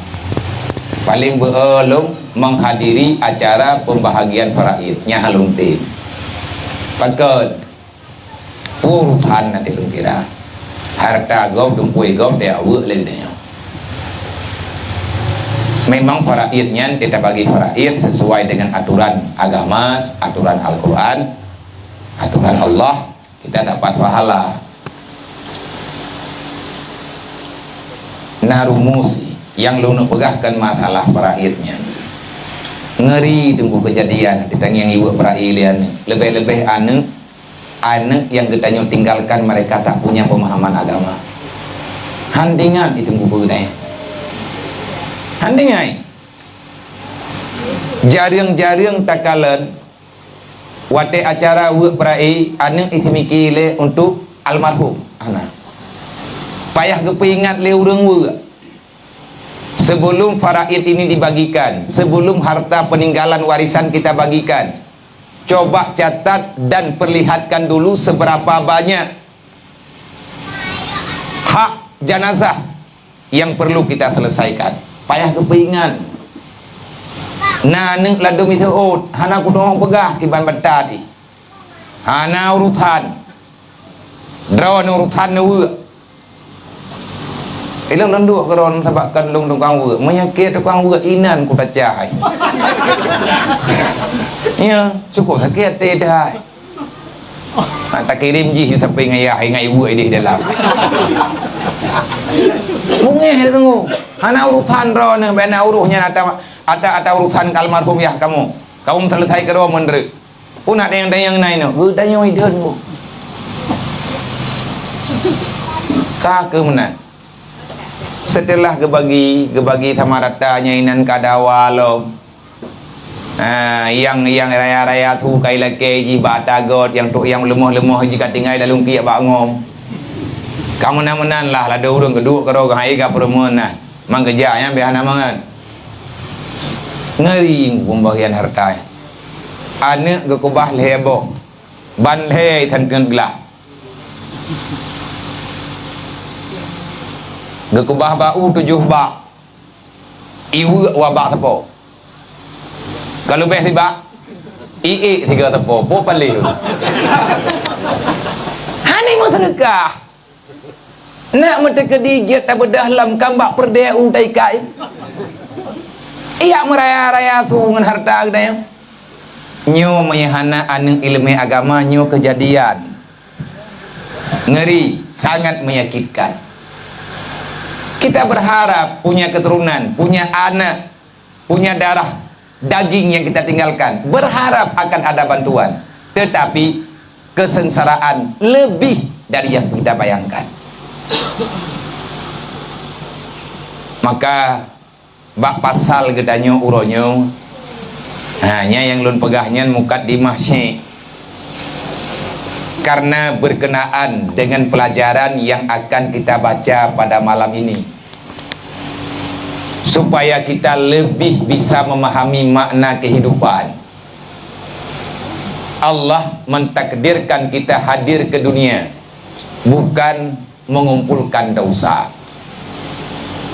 Paling beulung menghadiri acara pembahagian faraid nya halung tim. Paket urusan nanti lung kira. Harta gom dumpui gom dia wu lendenya. Memang faraidnya kita bagi faraid sesuai dengan aturan agama, aturan Al-Quran, aturan Allah, kita dapat pahala. Nah rumusi yang lu nak pegahkan masalah faraidnya ngeri tunggu kejadian kita yang ibu farailian lebih-lebih anak yang kita tinggalkan mereka tak punya pemahaman agama handingan itu bukunya handingan jaring-jaring takalan wate acara wuk perai anak itu mikile untuk almarhum anak payah kepingat leureng wuk sebelum faraid ini dibagikan, sebelum harta peninggalan warisan kita bagikan, coba catat dan perlihatkan dulu seberapa banyak hak jenazah yang perlu kita selesaikan. Payah kepingan. Nah, nek ladum itu hana ku dong pegah kiban betadi. Hana urutan. Drawan urutan nu. Ilang landuk keron tabakan lung tukang wuk menyakit tukang wuk inan ku tacai. Ya, cukup sakit tidak. Tak kirim ji sampai ngayah ngai wuk di dalam. Mungeh tunggu. Hana urutan ron bena uruhnya ata urutan almarhum ya kamu. Kamu selesai kedua menre. Pun ada yang naik no. Gudanya idon ku. Ka ke mana? Setelah gebagi tamaratanya inan kadawalo yang raya-raya tu kai laki ji batagot yang tu yang lemoh-lemoh jika tinggal dalam kia bangom kamu namanan lah lada urung kedua karo hai ka perempuan mang kerjanya behana mangan ngeri pembagian harta anak ke kubah lebo ban he than kan gelah gekubah bau 7 bak iwu wabak tepo kalau beh tiba 3 tepo po palih hani mau sedekah nak mereka digit tak berdahlam kambak perdaya untai kai iya meraya-raya tu dengan harta gede nyo menyahana aneng ilmu agama nyo kejadian ngeri sangat menyakitkan. Kita berharap punya keturunan, punya anak, punya darah daging yang kita tinggalkan, berharap akan ada bantuan, tetapi kesengsaraan lebih dari yang kita bayangkan. Maka bak pasal gedanyo uronyo hanya yang lun pegahnya mukat di mahsyik karena berkenaan dengan pelajaran yang akan kita baca pada malam ini, supaya kita lebih bisa memahami makna kehidupan. Allah mentakdirkan kita hadir ke dunia bukan mengumpulkan dosa.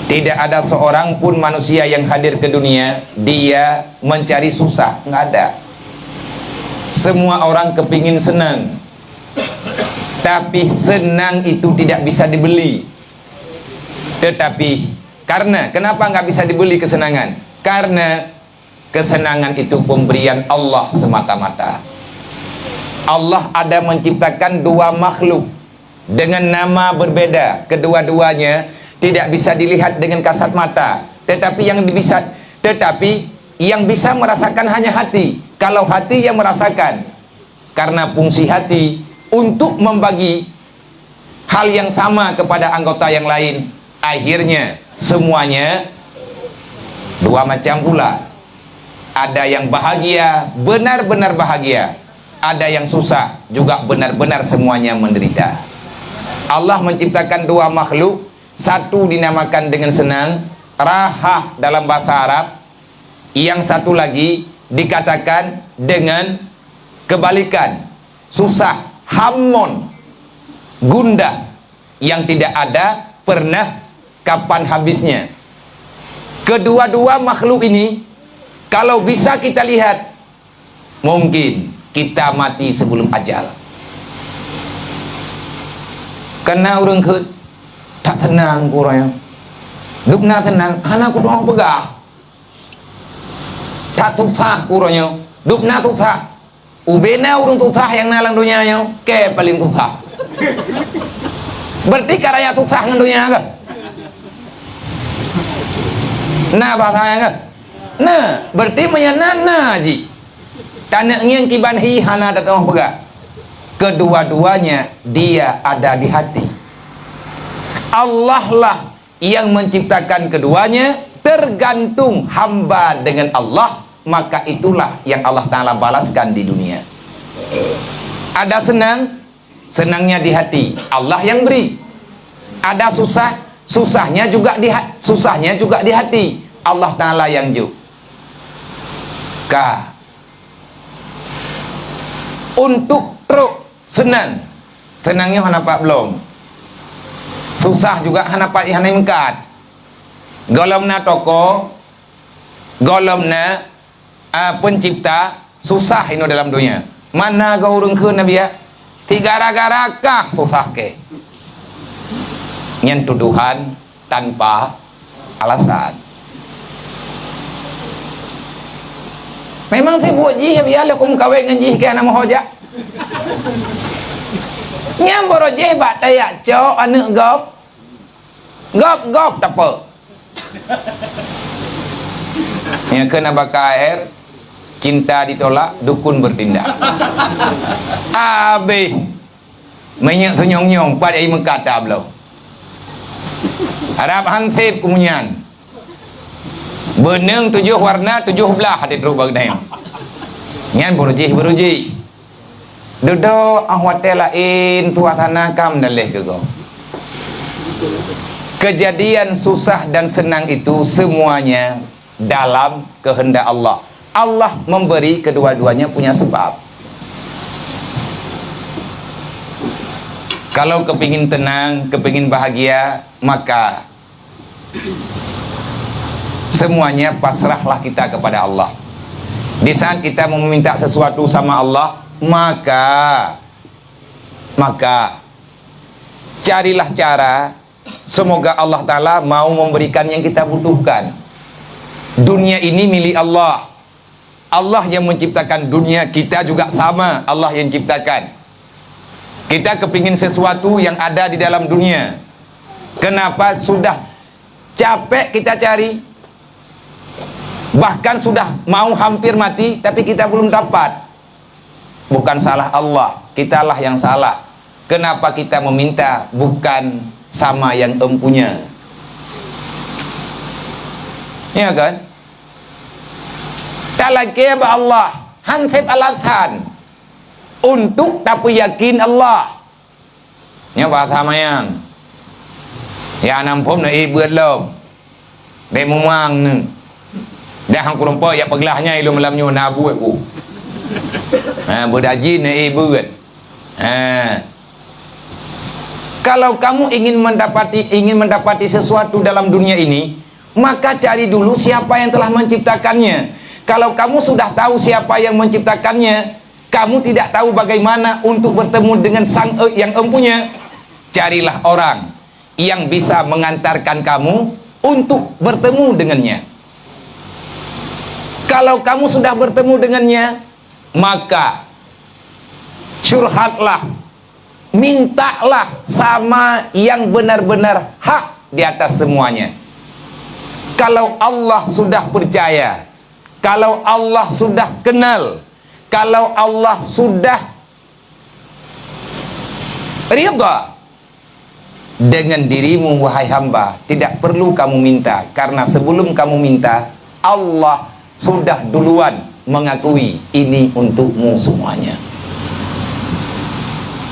Tidak ada seorang pun manusia yang hadir ke dunia dia mencari susah, nggak ada. Semua orang kepingin senang, tapi senang itu tidak bisa dibeli. Tetapi kenapa nggak bisa dibeli kesenangan? Karena kesenangan itu pemberian Allah semata-mata. Allah ada menciptakan dua makhluk dengan nama berbeda. Kedua-duanya tidak bisa dilihat dengan kasat mata, tetapi yang bisa merasakan hanya hati. Kalau hati yang merasakan, karena fungsi hati untuk membagi hal yang sama kepada anggota yang lain, akhirnya semuanya dua macam pula. Ada yang bahagia, benar-benar bahagia. Ada yang susah, juga benar-benar semuanya menderita. Allah menciptakan dua makhluk, satu dinamakan dengan senang, rahah dalam bahasa Arab. Yang satu lagi dikatakan dengan kebalikan, susah, hamon, gundah, yang tidak ada pernah kapan habisnya. Kedua-dua makhluk ini kalau bisa kita lihat, mungkin kita mati sebelum ajal. Karena orang ke tak tenang kurang. Dupna tenang, anak doang pegah. Tak susah kurangnya. Dupna susah. Ubena orang susah yang nalang dunianya, ke paling susah. Berarti karaya susah dengan dunia ke? Nah bahasanya ke? Nah, berarti menyenana ji. Tanaknya kiban hi hana datang pegak. Kedua-duanya dia ada di hati. Allah lah yang menciptakan keduanya. Tergantung hamba dengan Allah, maka itulah yang Allah Ta'ala balaskan di dunia. Ada senang, senangnya di hati, Allah yang beri. Ada susah, susahnya juga di hati, Allah Ta'ala yang ju. Untuk truk senang, senangnya hanapak belum, susah juga hanapak ihanai mengkat. Golomna toko, golomna pencipta, susah ini dalam dunia. Mana kau urung ke Nabi ya? Gara-gara kah susah ke? Nyen tuduhan tanpa alasan. Memang saya buat jih biar aku kawin dengan jih ke anak mahojak. Nyam boro jih bat tayak cok anak gop tapa. Yang kena bakal air, cinta ditolak, dukun bertindak. Habis menyak senyong-nyong pada ibu kata belum. Harap hansip kemunyan. Beneng 7 warna 7 belah hati terus bagdang. Nyan beruji. Duduk hotel lain suasana kam dalih ke kau. Kejadian susah dan senang itu semuanya dalam kehendak Allah. Allah memberi kedua-duanya punya sebab. Kalau kepingin tenang, kepingin bahagia, maka semuanya pasrahlah kita kepada Allah. Di saat kita meminta sesuatu sama Allah, maka carilah cara semoga Allah Ta'ala mau memberikan yang kita butuhkan. Dunia ini milik Allah. Allah yang menciptakan dunia, kita juga sama, Allah yang ciptakan. Kita kepingin sesuatu yang ada di dalam dunia. Kenapa? Sudah capek kita cari, bahkan sudah mau hampir mati, tapi kita belum dapat. Bukan salah Allah, kitalah yang salah. Kenapa kita meminta bukan sama yang empunya? Ya kan? Tak lagi Allah hansip alasan. untuk tapi yakin Allah. Nya bahasa mayang. Ya nampum na ibut lo. Be mumang ni. Dah hang kurumpa ya peglahnya ilmu malam nyu nabu aku. Berdaji na ibut. Kalau kamu ingin mendapati sesuatu dalam dunia ini, maka cari dulu siapa yang telah menciptakannya. Kalau kamu sudah tahu siapa yang menciptakannya, kamu tidak tahu bagaimana untuk bertemu dengan Sang yang empunya. Carilah orang yang bisa mengantarkan kamu untuk bertemu dengannya. Kalau kamu sudah bertemu dengannya, maka curhatlah, mintalah sama yang benar-benar hak di atas semuanya. Kalau Allah sudah percaya, kalau Allah sudah kenal, kalau Allah sudah ridha dengan dirimu, wahai hamba, tidak perlu kamu minta, karena sebelum kamu minta, Allah sudah duluan mengakui ini untukmu semuanya.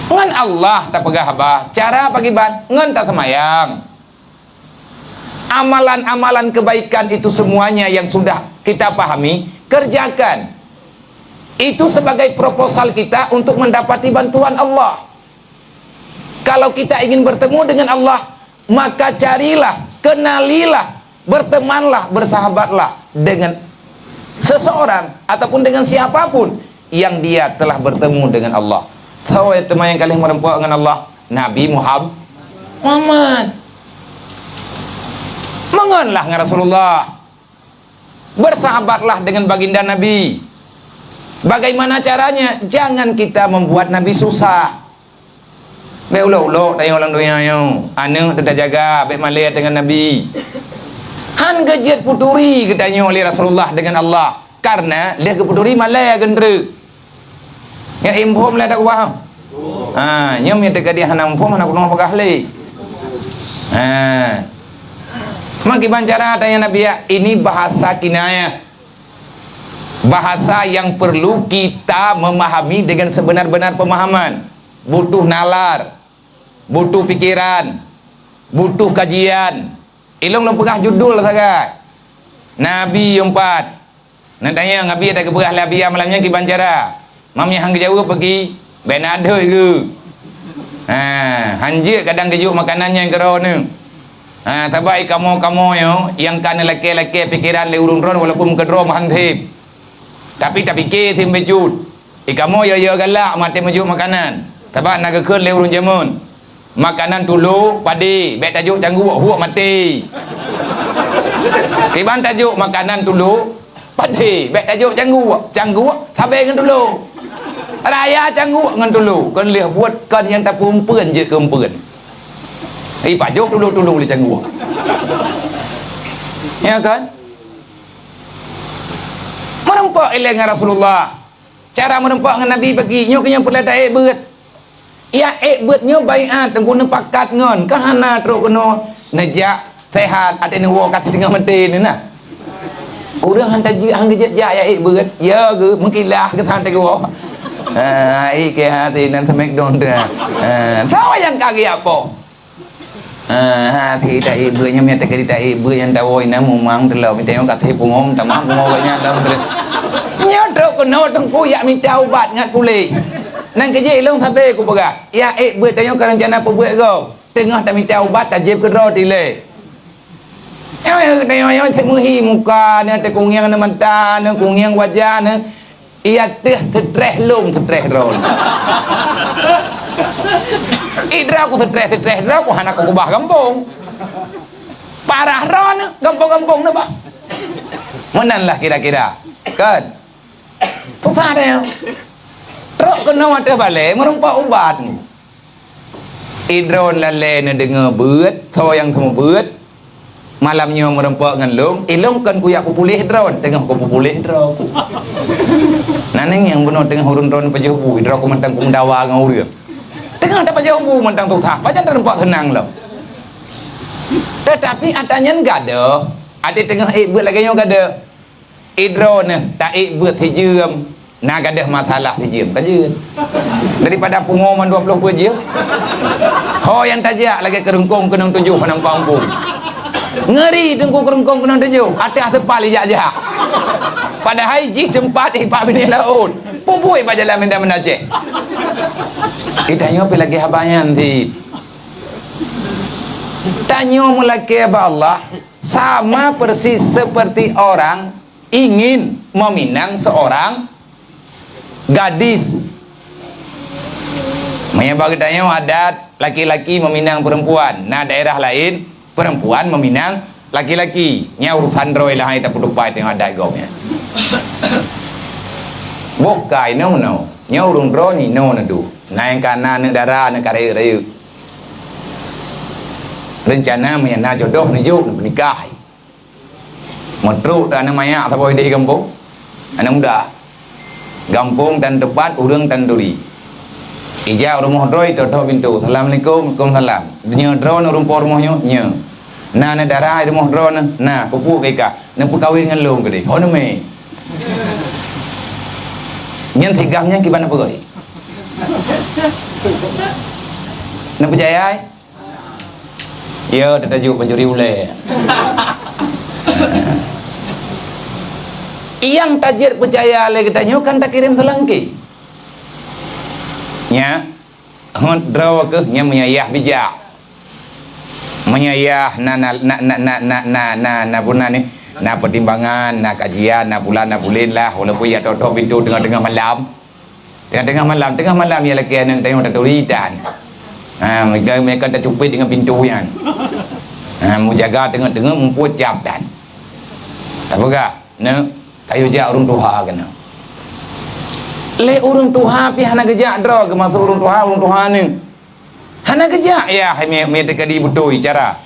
Ngan Allah tak pegah apa? Cara pagi ban ngan tak semayang. Amalan-amalan kebaikan itu semuanya yang sudah kita pahami, kerjakan. Itu sebagai proposal kita untuk mendapati bantuan Allah. Kalau kita ingin bertemu dengan Allah, maka carilah, kenalilah, bertemanlah, bersahabatlah dengan seseorang ataupun dengan siapapun yang dia telah bertemu dengan Allah. Tahu ya teman yang kalian merempuak dengan Allah? Nabi Muhammad. Mengenlah dengan Rasulullah. Bersahabatlah dengan baginda Nabi. Bagaimana caranya? Jangan kita membuat Nabi susah. Baik ulo-ulo tanya orang dunia yang anu tidak jaga baik malaikat dengan Nabi. Han gejat puturi katanya oleh Rasulullah dengan Allah, karena dia ke puturi malai gendera. Yang impom lah tak faham. Nyom yang dekat dia hanam impom anak kunong pegah le. Makiban cara tanya Nabi ya, ini bahasa kinayah. Bahasa yang perlu kita memahami dengan sebenar-benar pemahaman. Butuh nalar, butuh pikiran, butuh kajian. Ilung lu pegah judul saja. Nabi empat. Nantanya Nabi ada kepegah labia malamnya ki bancara. Mamnya hang jauh pergi benado ke. Hanjir kadang kejuk makanannya yang kero ni. Tabai kamu yo yang kan laki-laki pikiran le urun-urun walaupun kedro mahantip. Tapi tak fikir tim bejut. Kamu yo galak mati mejuk makanan. Tabai nak ke le urun jamun. Makanan dulu padi, bet tajuk canggu huak mati. Iban tajuk makanan dulu padi, bet tajuk canggu tabai kan dulu. Raya canggu ngan dulu, kan lihat buat kan yang tak pumpen je kempen. Pajuk dulu le canggu. Ya kan? Merempak dengan Rasulullah. Cara merempak dengan Nabi bagi nyo kenyang perlu tak beut. Ya beutnya baiat tengku pakat ngon kahana teruk kena najak sehat atene wo kat tengah menti ni nah. Urang hantar hang gejat ja ya beut ya ke mengkilah ke tan te wo. Ke hati nan semek don dah. Tahu yang kaki apa? Hati tak beutnya mi tak kita beut yang tahu ina mumang telau mi tengok kat pungom tamam pungomnya dalam terus. Nya teruk kena tengku ya minta ubat ngat pulih. Nang kerja ilung sampai aku pegah. Ya buat tanya ke rencana apa buat kau. Tengah tak minta ubat tak jeb ke roh tile. Tanya tak menghi muka ni, tak kungiang ni mata ni, kungiang wajah ni. Ia tertreh lung tertreh roh. Idra aku tertreh roh aku anak aku bah kampung. Parah roh ni, kampung-kampung ni bah. Menanlah kira-kira. Kan? Susah dia. Teruk kena mata balik merempak ubat ni. Idron lale ni dengar beut, tho yang semua beut. Malamnya merempak dengan long, ilong kan kuyak pulih drone, tengah ku pulih drone. Naneng yang benar tengah hurun drone pajobu, idro ku mentang ku mendawa dengan urang. Tengah ada pajobu mentang susah, pajan terempak tenang lah. Tetapi atanya enggak ada. Ada tengah beut lagi yang enggak ada. Idron tak beut hijam. nak ada masalah saja kajian daripada pengumuman 20 je ho yang tajak lagi kerengkong kena 7 penang kampung ngeri tengku kerengkong kena 7 atas sepal ijak-jak padahal jis tempat ipak bini laut pupui pada jalan minda menaceh ditanya apa lagi habayan di tanya mulaki apa Allah sama persis seperti orang ingin meminang seorang gadis. Bagi tanya adat laki-laki meminang perempuan. Nah daerah lain perempuan meminang laki-laki. Nya urusan roy lah kita putupai tengok adat gomnya. Bukai no. Nya urung ro ni no na du. Nah yang kana negara negara raya. Rencana menyana jodoh nunjuk menikah. Metru dan namanya apa boy di kampung. Anak muda. Gampung dan depan urang tanduri. Ija rumah droi toto pintu. Assalamualaikum, waalaikumsalam. Nya drone rumpor rumahnya nya. Nah darah rumah drone nah pupu keka. Nak kawin dengan lu gede. Ono me. Nyen tigamnya gimana pegoi? Nak percaya? Ya, tajuk pencuri ule. Yang tajir percaya lagi tanya kan tak kirim selangki nya draw ke nya menyayah bijak menyayah na puna ni na pertimbangan na kajian na bulan lah walaupun ya toto pintu tengah malam tengah malam ya lagi yang tengok taturitan mereka tercupit dengan pintu yang mau jaga tengah mempuat jam dan tak apa ne kayu jak urung tuha kena le urung tuha pi hana gejak dro ke masuk urung tuha ni hana gejak ya me tekadi betul cara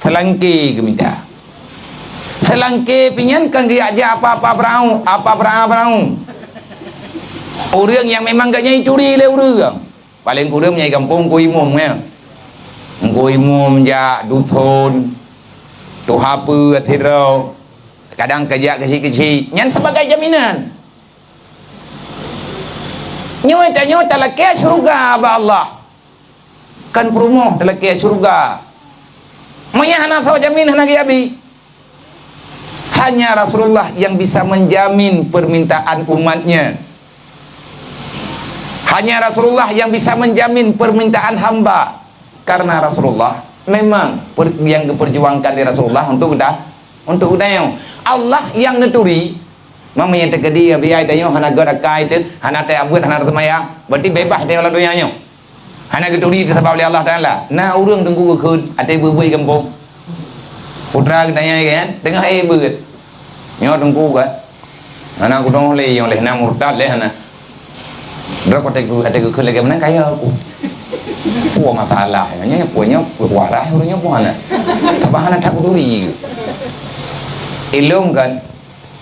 selangki ke minta selangki pinyan kan gejak apa berau orang yang memang gak nyai curi le urang paling kurang nyai kampung ku imum ya ku imum ja duthon tuha pu athiro kadang kerja kecil-kecil yang sebagai jaminan nyata laki surga ba Allah kan perumoh laki surga maya hana saw jamin hana giabi hanya Rasulullah yang bisa menjamin permintaan umatnya hanya Rasulullah yang bisa menjamin permintaan hamba karena Rasulullah memang yang diperjuangkan di Rasulullah untuk yang Allah yang neturi mamanya terkedi biaya tanya hana gerakai itu hana te abut hana temaya berarti bebas dia dalam dunianya hana keturi disebab oleh Allah Taala nah urang tunggu keun ate berbui kampung putra tanya kan tengah beut nyo tunggu ka hana kudong le yang le hana murtad le hana drak ate keun lagi menang kaya aku puah masalah nya puanya warah urangnya puana tabah hana tak kuduri ilung kan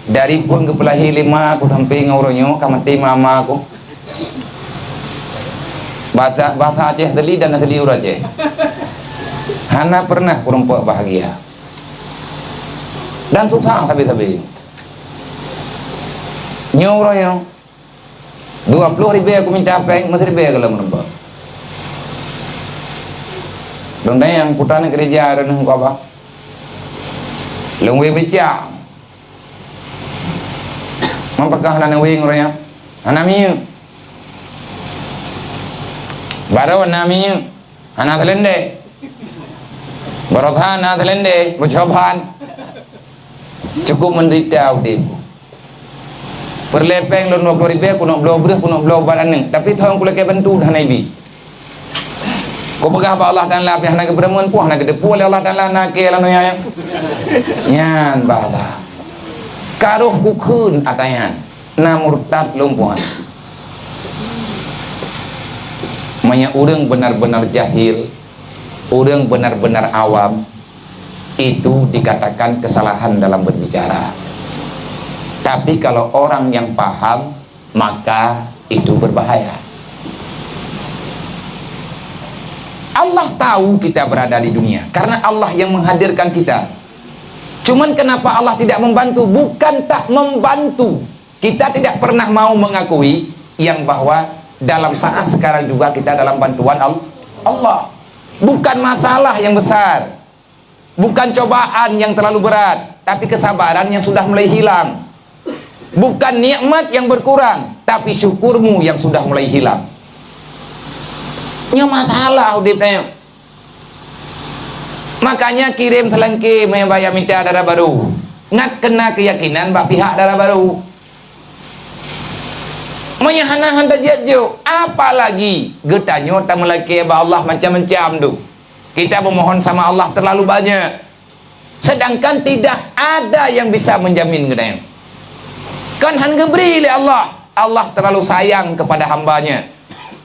dari pun ke pelahi 5 aku sampai ngauronyo kamati mama aku baca bahasa Aceh teli dan asli Aceh hana pernah perempuan bahagia dan susah tapi nyauronyo 20.000 aku minta apa masih ribu kalau merempat dong yang putana gereja ada nang apa lungwe becak mampakah hana wing roya hana miu barawan namiu hana thelende barotha hana thelende bocoban cukup menderita udip perlepeng lon 20.000 kuno blow baraneng tapi thong kula ke bantu hana ibi ko pegah ba Allah Taala pi hana ke beremon pu hana ke depu oleh Allah Taala na ke lanu ya nyan bala karuh kukun atayan na murtad lumpuan manya urang benar-benar jahil urang benar-benar awam itu dikatakan kesalahan dalam berbicara tapi kalau orang yang paham maka itu berbahaya. Allah tahu kita berada di dunia karena Allah yang menghadirkan kita. Cuman kenapa Allah tidak membantu? Bukan tak membantu, Kita tidak pernah mau mengakui yang bahwa dalam saat sekarang juga kita dalam bantuan Allah. Bukan masalah yang besar, bukan cobaan yang terlalu berat, tapi kesabaran yang sudah mulai hilang. Bukan nikmat yang berkurang, tapi syukurmu yang sudah mulai hilang. Ini masalah hidupnya. Makanya kirim telengki membayar minta darah baru. Ngat kena keyakinan bah pihak darah baru. Menyahana hantar jatuh. Apalagi getanya tak melaki Allah macam-macam tu. Kita memohon sama Allah terlalu banyak. Sedangkan tidak ada yang bisa menjamin gedanya. Kan han geberi oleh Allah. Allah terlalu sayang kepada hambanya.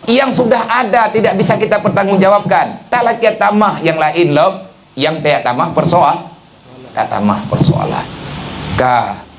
Yang sudah ada tidak bisa kita pertanggungjawabkan. Tak lagi tamah yang lain loh. Yang tak tamah persoalan. Tak tamah persoalan. Kah